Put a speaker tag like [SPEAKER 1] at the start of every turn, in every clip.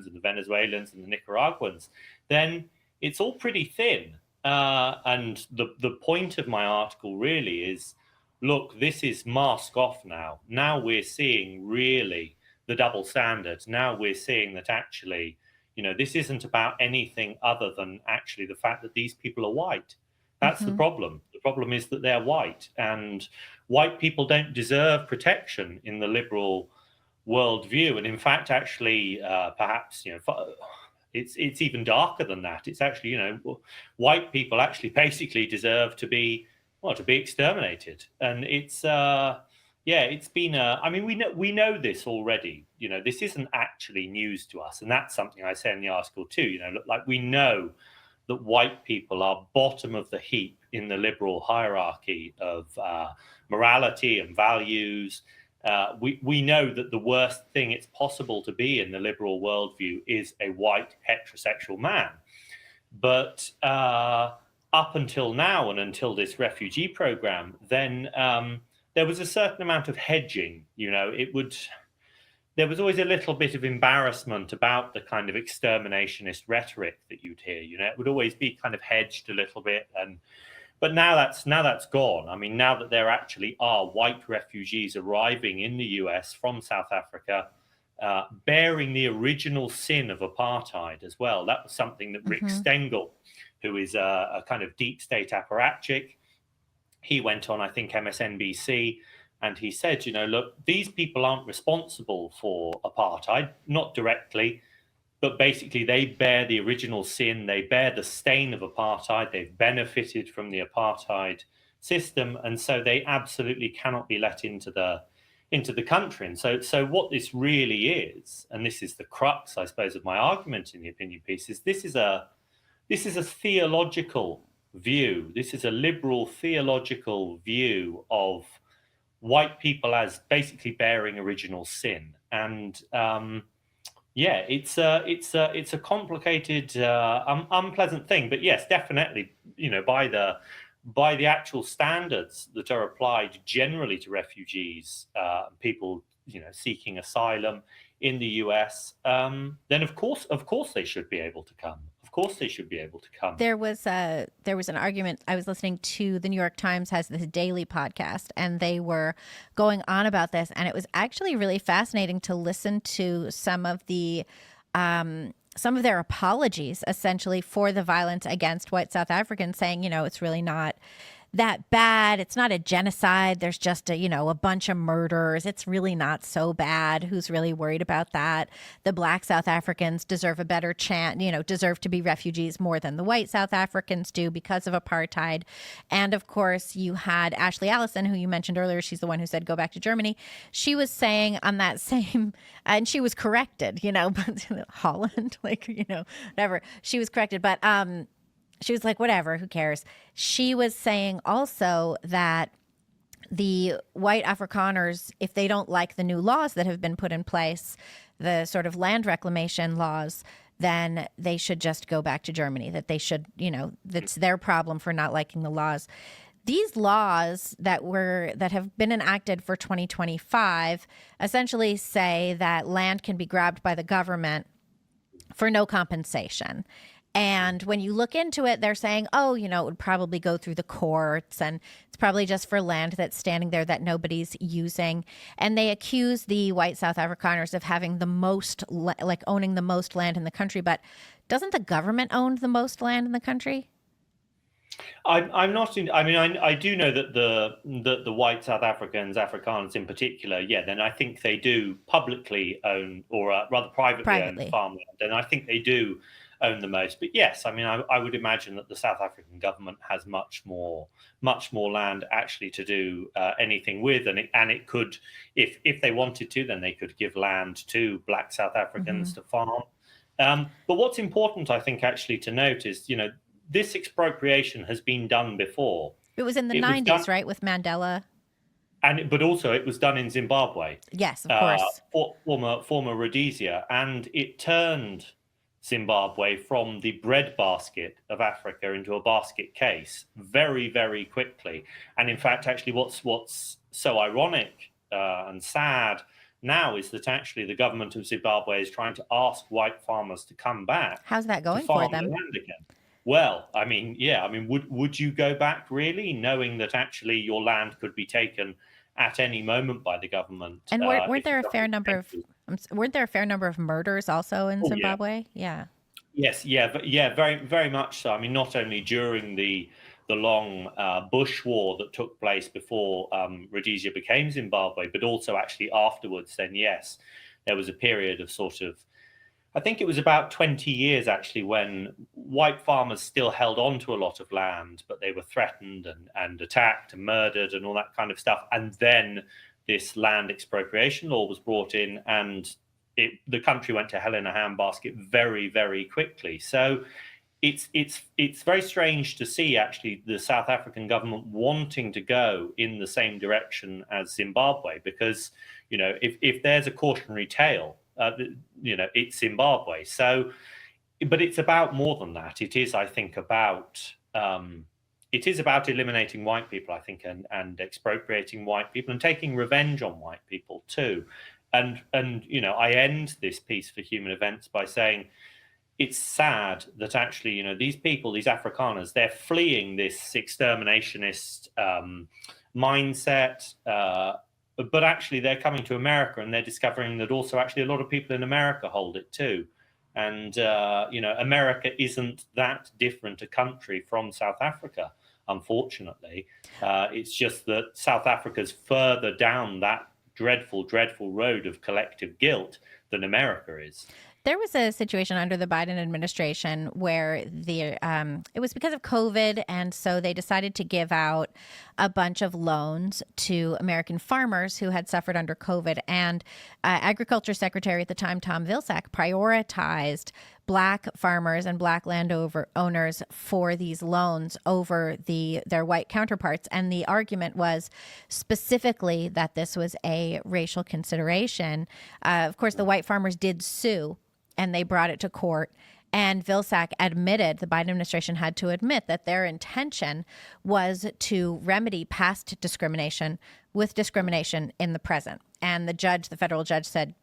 [SPEAKER 1] and the Venezuelans and the Nicaraguans, then it's all pretty thin. And the point of my article really is, look, this is mask off now. Now we're seeing really the double standards. Now we're seeing that actually, this isn't about anything other than actually the fact that these people are white. That's the problem. The problem is that they're white, and white people don't deserve protection in the liberal worldview. And in fact, actually, perhaps it's even darker than that. It's actually, white people actually basically deserve to be exterminated. And it's it's been I mean, we know this already. This isn't actually news to us, and that's something I say in the article too. Like, we know that white people are bottom of the heap in the liberal hierarchy of morality and values. We know that the worst thing it's possible to be in the liberal worldview is a white heterosexual man. But up until now, and until this refugee program, then there was a certain amount of hedging. There was always a little bit of embarrassment about the kind of exterminationist rhetoric that you'd hear. It would always be kind of hedged a little bit. But now that's gone. I mean, now that there actually are white refugees arriving in the US from South Africa, bearing the original sin of apartheid as well. That was something that Rick Stengel, who is a kind of deep state apparatchik, he went on, I think, MSNBC, and he said, look, these people aren't responsible for apartheid, not directly, but basically they bear the original sin. They bear the stain of apartheid. They've benefited from the apartheid system, and so they absolutely cannot be let into the country. And so what this really is, and this is the crux, I suppose, of my argument in the opinion piece, is this is a theological view. This is a liberal theological view of white people as basically bearing original sin. And it's a complicated, unpleasant thing. But yes, definitely, by the actual standards that are applied generally to refugees, people, seeking asylum in the US, then of course they should be able to come. Of course they should be able to come.
[SPEAKER 2] There was an argument. I was listening to the New York Times has this daily podcast, and they were going on about this, and it was actually really fascinating to listen to some of their apologies, essentially, for the violence against white South Africans, saying, it's really not that bad. It's not a genocide. There's just a bunch of murders. It's really not so bad. Who's really worried about that? The black South Africans deserve a better chance, deserve to be refugees more than the white South Africans do because of apartheid. And of course, you had Ashley Allison, who you mentioned earlier. She's the one who said, go back to Germany. She was saying on that same, and she was corrected, but Holland, whatever. She was corrected. But, she was like, whatever, who cares? She was saying also that the white Afrikaners, if they don't like the new laws that have been put in place, the sort of land reclamation laws, then they should just go back to Germany, that they should, that's their problem for not liking the laws. These laws that have been enacted for 2025 essentially say that land can be grabbed by the government for no compensation. And when you look into it, they're saying, it would probably go through the courts, and it's probably just for land that's standing there that nobody's using. And they accuse the white South Afrikaners of having the most, owning the most land in the country. But doesn't the government own the most land in the country?
[SPEAKER 1] I'm not in. I mean, I do know that the white South Afrikaners in particular, then I think they do publicly own, or rather privately own farmland, and I think they do own the most. But yes, I mean, I would imagine that the South African government has much more land actually to do anything with, and it could, if they wanted to, then they could give land to black South Africans to farm. But what's important, I think, actually to note is, this expropriation has been done before.
[SPEAKER 2] It was in the 90s, right, with Mandela?
[SPEAKER 1] But also it was done in Zimbabwe.
[SPEAKER 2] Yes, of course.
[SPEAKER 1] Former Rhodesia, and it turned Zimbabwe from the breadbasket of Africa into a basket case very, very quickly. And in fact, actually, what's so ironic and sad now is that actually the government of Zimbabwe is trying to ask white farmers to come back
[SPEAKER 2] How's that
[SPEAKER 1] to
[SPEAKER 2] going for
[SPEAKER 1] farm the
[SPEAKER 2] them?
[SPEAKER 1] land again. Well, I mean, yeah, I mean, would you go back really, knowing that actually your land could be taken at any moment by the government?
[SPEAKER 2] And weren't
[SPEAKER 1] If the
[SPEAKER 2] there a fair
[SPEAKER 1] government
[SPEAKER 2] number of
[SPEAKER 1] changes?
[SPEAKER 2] weren't there a fair number of murders also in
[SPEAKER 1] Oh yeah,
[SPEAKER 2] Zimbabwe? Yeah.
[SPEAKER 1] yes, yeah, but yeah, very, very much so. I mean, not only during the long Bush war that took place before Rhodesia became Zimbabwe, but also actually afterwards. Then yes, there was a period of sort of, I think it was about 20 years actually, when white farmers still held on to a lot of land, but they were threatened and attacked and murdered and all that kind of stuff. And then this land expropriation law was brought in, and the country went to hell in a handbasket very, very quickly. So it's very strange to see actually the South African government wanting to go in the same direction as Zimbabwe, because if there's a cautionary tale, it's Zimbabwe. So, but it's about more than that. It is, I think, about eliminating white people, I think, and expropriating white people and taking revenge on white people too. And I end this piece for Human Events by saying it's sad that actually, these people, these Afrikaners, they're fleeing this exterminationist mindset, but actually they're coming to America and they're discovering that also actually a lot of people in America hold it too. And, America isn't that different a country from South Africa, unfortunately. It's just that South Africa's further down that dreadful, dreadful road of collective guilt than America is.
[SPEAKER 2] There was a situation under the Biden administration where it was because of COVID, and so they decided to give out a bunch of loans to American farmers who had suffered under COVID. And Agriculture Secretary at the time, Tom Vilsack, prioritized Black farmers and Black landowners for these loans over their white counterparts. And the argument was specifically that this was a racial consideration. Of course, the white farmers did sue, and they brought it to court. And Vilsack admitted, the Biden administration had to admit, that their intention was to remedy past discrimination with discrimination in the present. And the federal judge said,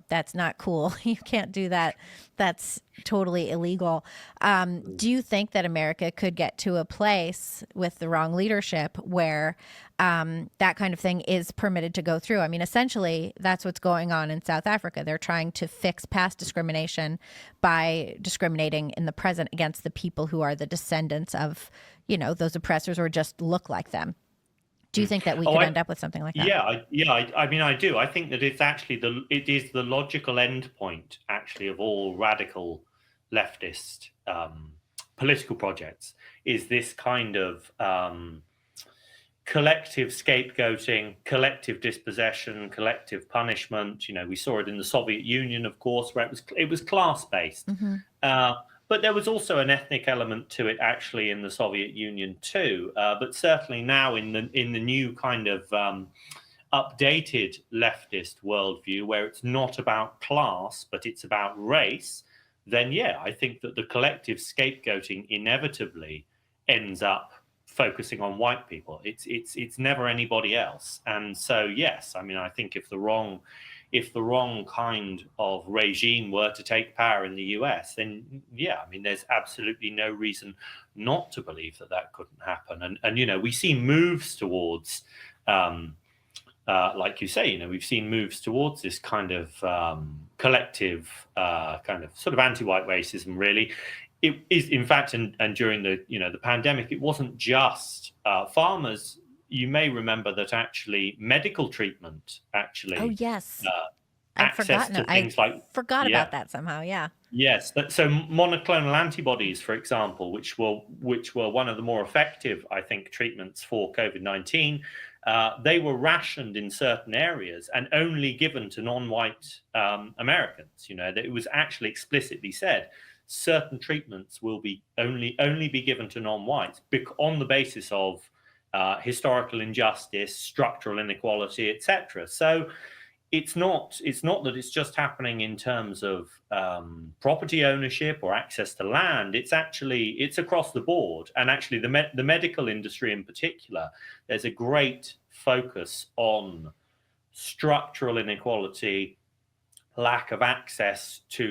[SPEAKER 2] that's not cool. You can't do that. That's totally illegal. Do you think that America could get to a place with the wrong leadership where that kind of thing is permitted to go through? I mean, essentially, that's what's going on in South Africa. They're trying to fix past discrimination by discriminating in the present against the people who are the descendants of, those oppressors or just look like them. Do you think that we could end up with something like that?
[SPEAKER 1] I mean, I do. I think that it is the logical endpoint, actually, of all radical leftist political projects, is this kind of collective scapegoating, collective dispossession, collective punishment. We saw it in the Soviet Union, of course, where it was class-based. Mm-hmm. But there was also an ethnic element to it, actually, in the Soviet Union too. But certainly now in the new kind of updated leftist worldview, where it's not about class but it's about race, then I think that the collective scapegoating inevitably ends up focusing on white people. It's never anybody else. And so yes, I mean, I think if the wrong kind of regime were to take power in the US, then I mean, there's absolutely no reason not to believe that couldn't happen. And we see moves towards, like you say, we've seen moves towards this kind of collective, kind of sort of anti-white racism. Really, it is, in fact, and during the pandemic, it wasn't just farmers. You may remember that actually medical treatment actually.
[SPEAKER 2] Oh yes, I'd forgotten. I forgot about that somehow. Yeah.
[SPEAKER 1] Yes. So monoclonal antibodies, for example, which were one of the more effective, I think, treatments for COVID-19, they were rationed in certain areas and only given to non-white Americans. That it was actually explicitly said certain treatments will be only be given to non-whites on the basis of historical injustice, structural inequality, etc. So it's not that it's just happening in terms of property ownership or access to land. It's across the board. And actually, the medical industry in particular, there's a great focus on structural inequality, lack of access to